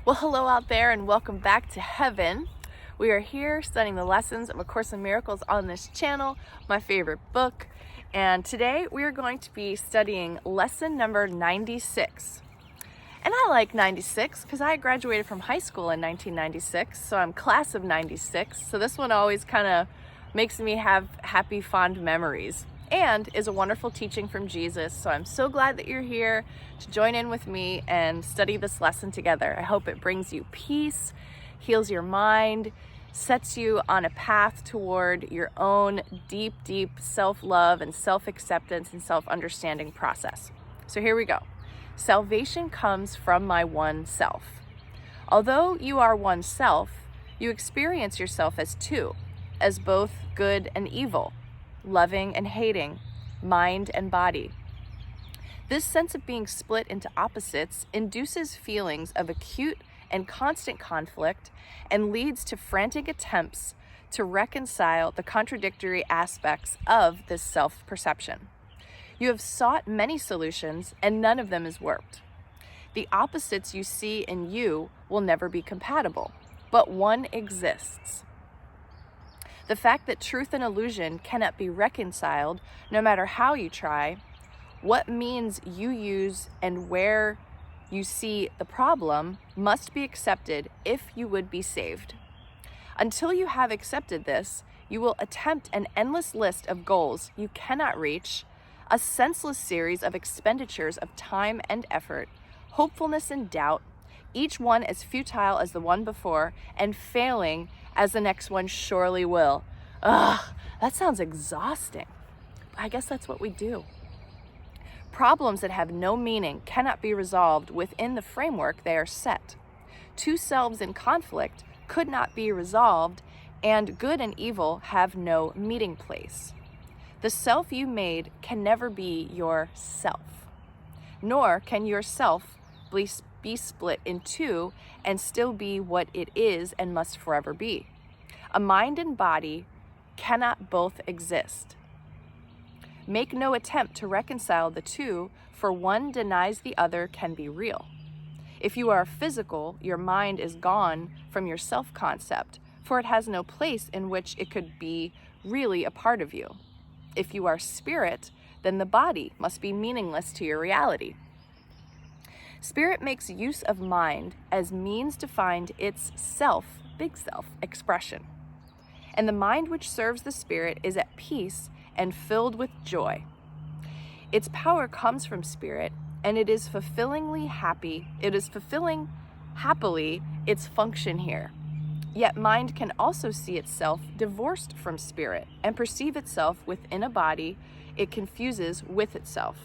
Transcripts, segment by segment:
Well, hello out there and welcome back to heaven. We are here studying the lessons of A Course in Miracles on this channel, my favorite book. And today we are going to be studying lesson number 96. And I like 96 because I graduated from high school in 1996, so I'm class of 96. So this one always kind of makes me have happy, fond memories and is a wonderful teaching from Jesus. So I'm so glad that you're here to join in with me and study this lesson together. I hope it brings you peace, heals your mind, sets you on a path toward your own deep, deep self-love and self-acceptance and self-understanding process. So here we go. Salvation comes from my one self. Although you are one self, you experience yourself as two, as both good and evil, loving and hating, mind and body. This sense of being split into opposites induces feelings of acute and constant conflict and leads to frantic attempts to reconcile the contradictory aspects of this self-perception. You have sought many solutions and none of them has worked. The opposites you see in you will never be compatible, but one exists. The fact that truth and illusion cannot be reconciled, no matter how you try, what means you use and where you see the problem must be accepted if you would be saved. Until you have accepted this, you will attempt an endless list of goals you cannot reach, a senseless series of expenditures of time and effort, hopefulness and doubt, each one as futile as the one before, and failing as the next one surely will. Ugh, that sounds exhausting. I guess that's what we do. Problems that have no meaning cannot be resolved within the framework they are set. Two selves in conflict could not be resolved, and good and evil have no meeting place. The self you made can never be your self, nor can your self be split in two and still be what it is and must forever be. A mind and body cannot both exist. Make no attempt to reconcile the two, for one denies the other can be real. If you are physical, your mind is gone from your self-concept, for it has no place in which it could be really a part of you. If you are spirit, then the body must be meaningless to your reality. Spirit makes use of mind as means to find its self, big self, expression. And the mind which serves the spirit is at peace and filled with joy. Its power comes from spirit, and it is fulfilling happily its function here. Yet mind can also see itself divorced from spirit and perceive itself within a body it confuses with itself.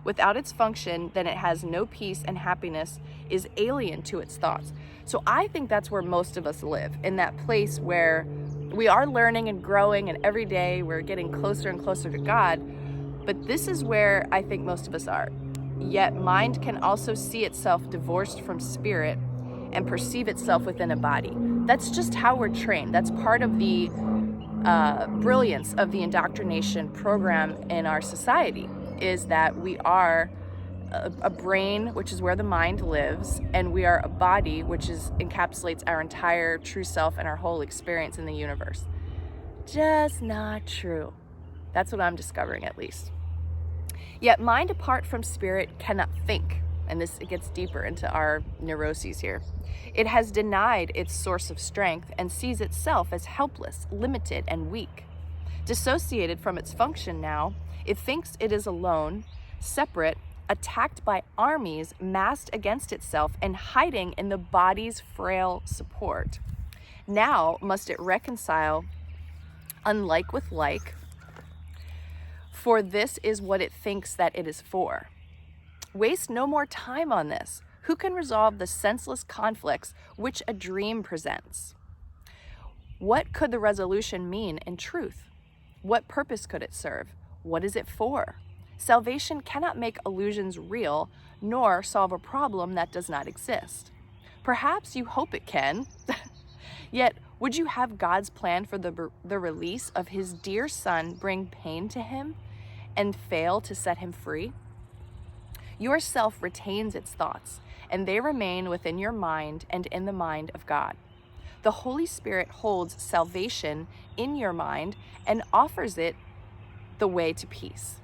Without its function, then it has no peace, and happiness is alien to its thoughts. So I think that's where most of us live, in that place where we are learning and growing, and every day we're getting closer and closer to God. But this is where I think most of us are. Yet mind can also see itself divorced from spirit and perceive itself within a body. That's just how we're trained. That's part of the brilliance of the indoctrination program in our society, is that we are a brain, which is where the mind lives, and we are a body, which encapsulates our entire true self and our whole experience in the universe. Just not true. That's what I'm discovering, at least. Yet mind apart from spirit cannot think, and it gets deeper into our neuroses here. It has denied its source of strength and sees itself as helpless, limited, and weak. Dissociated from its function now, it thinks it is alone, separate, attacked by armies massed against itself and hiding in the body's frail support. Now must it reconcile unlike with like, for this is what it thinks that it is for. Waste no more time on this. Who can resolve the senseless conflicts which a dream presents? What could the resolution mean in truth? What purpose could it serve? What is it for? Salvation cannot make illusions real, nor solve a problem that does not exist. Perhaps you hope it can. Yet, would you have God's plan for the release of his dear son bring pain to him and fail to set him free? Your self retains its thoughts, and they remain within your mind and in the mind of God. The Holy Spirit holds salvation in your mind and offers it the way to peace.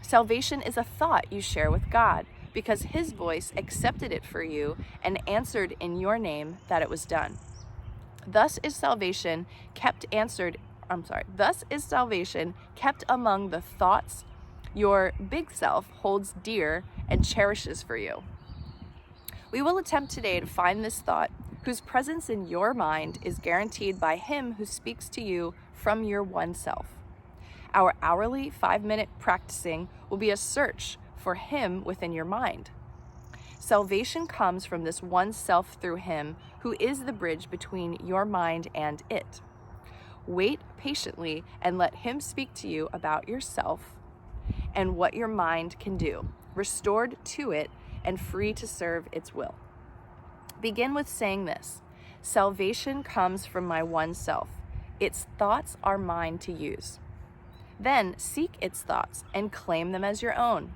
Salvation is a thought you share with God because His voice accepted it for you and answered in your name that it was done. Thus is salvation kept among the thoughts your big self holds dear and cherishes for you. We will attempt today to find this thought whose presence in your mind is guaranteed by Him who speaks to you from your one self. Our hourly 5-minute practicing will be a search for Him within your mind. Salvation comes from this one self through Him who is the bridge between your mind and it. Wait patiently and let Him speak to you about yourself and what your mind can do, restored to it and free to serve its will. Begin with saying this: salvation comes from my one self. Its thoughts are mine to use. Then seek its thoughts and claim them as your own.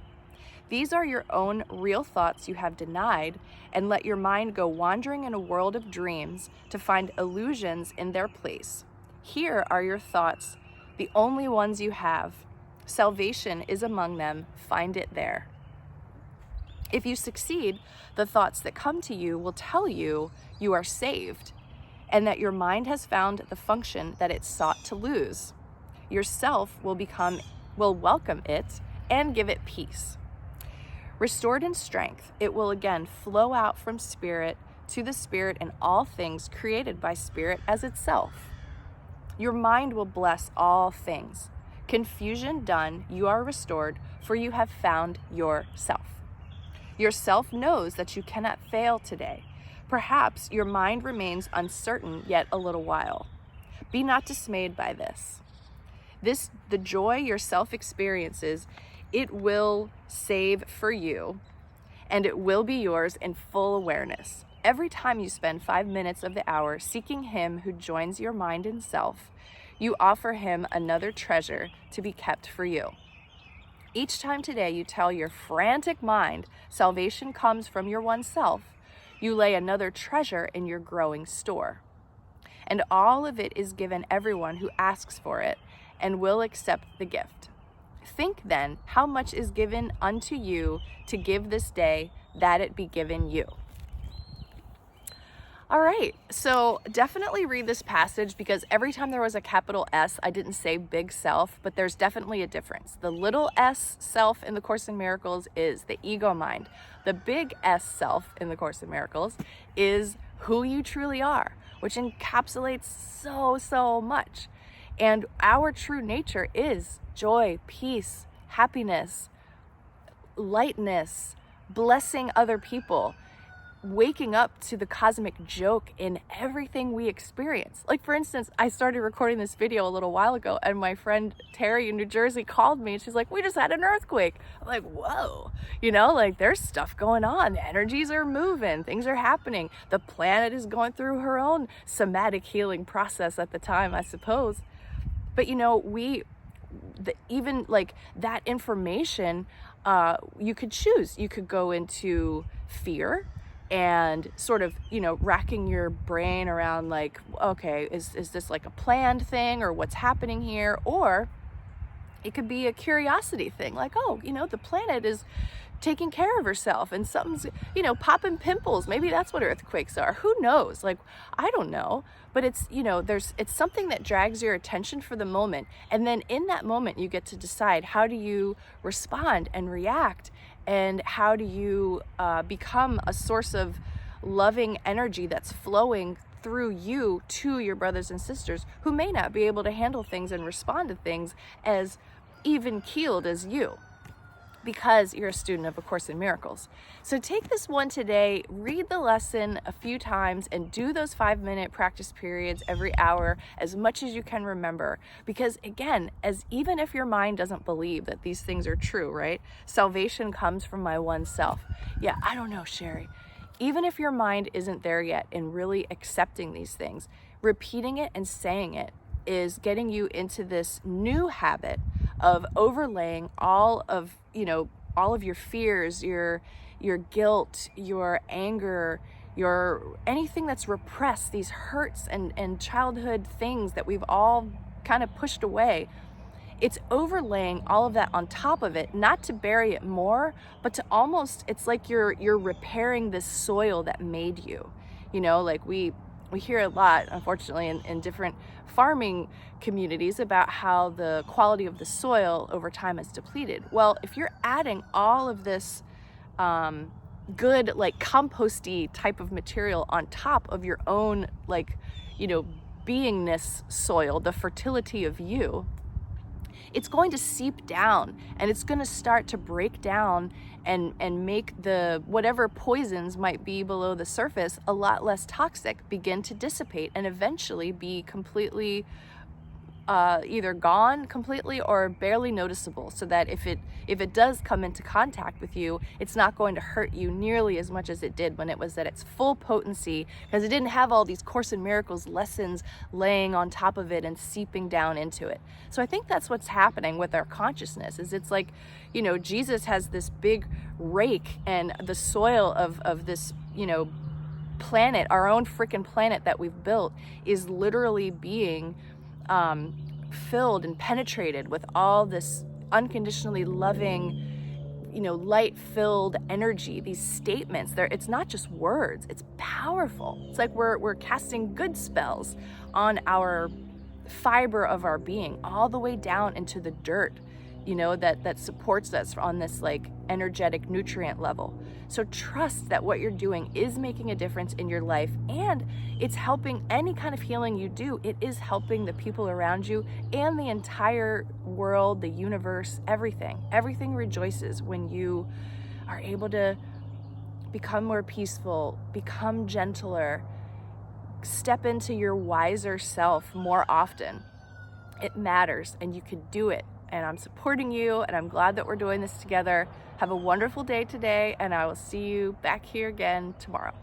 These are your own real thoughts you have denied, and let your mind go wandering in a world of dreams to find illusions in their place. Here are your thoughts, the only ones you have. Salvation is among them. Find it there. If you succeed, the thoughts that come to you will tell you you are saved and that your mind has found the function that it sought to lose. Yourself will welcome it and give it peace. Restored in strength, it will again flow out from spirit to the spirit in all things created by spirit as itself. Your mind will bless all things. Confusion done, you are restored, for you have found yourself. Yourself knows that you cannot fail today. Perhaps your mind remains uncertain yet a little while. Be not dismayed by this. The joy yourself experiences, it will save for you, and it will be yours in full awareness. Every time you spend 5 minutes of the hour seeking Him who joins your mind and self, you offer Him another treasure to be kept for you. Each time today you tell your frantic mind salvation comes from your one self, you lay another treasure in your growing store. And all of it is given everyone who asks for it and will accept the gift. Think then how much is given unto you to give this day, that it be given you. All right, so definitely read this passage, because every time there was a capital S, I didn't say big self, but there's definitely a difference. The little s self in the Course in Miracles is the ego mind. The big S self in the Course in Miracles is who you truly are, which encapsulates so much. And our true nature is joy, peace, happiness, lightness, blessing other people, waking up to the cosmic joke in everything we experience. Like, for instance, I started recording this video a little while ago, and my friend Terry in New Jersey called me and she's like, we just had an earthquake. I'm like, whoa, like there's stuff going on. The energies are moving, things are happening. The planet is going through her own somatic healing process at the time, I suppose. But even like that information, you could choose. You could go into fear and sort of, racking your brain around like, okay, is this like a planned thing, or what's happening here? Or it could be a curiosity thing, like, oh, the planet is taking care of herself and something's, popping pimples. Maybe that's what earthquakes are. Who knows? Like, I don't know. But it's, it's something that drags your attention for the moment. And then in that moment, you get to decide, how do you respond and react? And how do you become a source of loving energy that's flowing through you to your brothers and sisters who may not be able to handle things and respond to things as even-keeled as you, because you're a student of A Course in Miracles. So take this one today, read the lesson a few times, and do those 5-minute practice periods every hour as much as you can remember. Because again, even if your mind doesn't believe that these things are true, right? Salvation comes from my one self. Yeah, I don't know, Sherry. Even if your mind isn't there yet in really accepting these things, repeating it and saying it is getting you into this new habit of overlaying all all of your fears, your guilt, your anger, your anything that's repressed, these hurts and childhood things that we've all kind of pushed away. It's overlaying all of that on top of it, not to bury it more, but to almost, it's like you're repairing this soil that made you. You know, like we hear a lot, unfortunately, in different farming communities about how the quality of the soil over time is depleted. Well, if you're adding all of this good, like composty type of material on top of your own, like, you know, beingness soil, the fertility of you, it's going to seep down and it's going to start to break down and make the whatever poisons might be below the surface a lot less toxic, begin to dissipate, and eventually be completely either gone completely or barely noticeable, so that if it does come into contact with you, it's not going to hurt you nearly as much as it did when it was at its full potency, because it didn't have all these Course in Miracles lessons laying on top of it and seeping down into it. So I think that's what's happening with our consciousness, is it's like, you know, Jesus has this big rake, and the soil of this, you know, planet, our own freaking planet that we've built, is literally being filled and penetrated with all this unconditionally loving, you know, light-filled energy. These statements, it's not just words, it's powerful. It's like we're casting good spells on our fiber of our being, all the way down into the dirt, you know, that supports us on this like energetic nutrient level. So trust that what you're doing is making a difference in your life, and it's helping any kind of healing you do. It is helping the people around you and the entire world, the universe, everything. Everything rejoices when you are able to become more peaceful, become gentler, step into your wiser self more often. It matters, and you can do it. And I'm supporting you, and I'm glad that we're doing this together. Have a wonderful day today, and I will see you back here again tomorrow.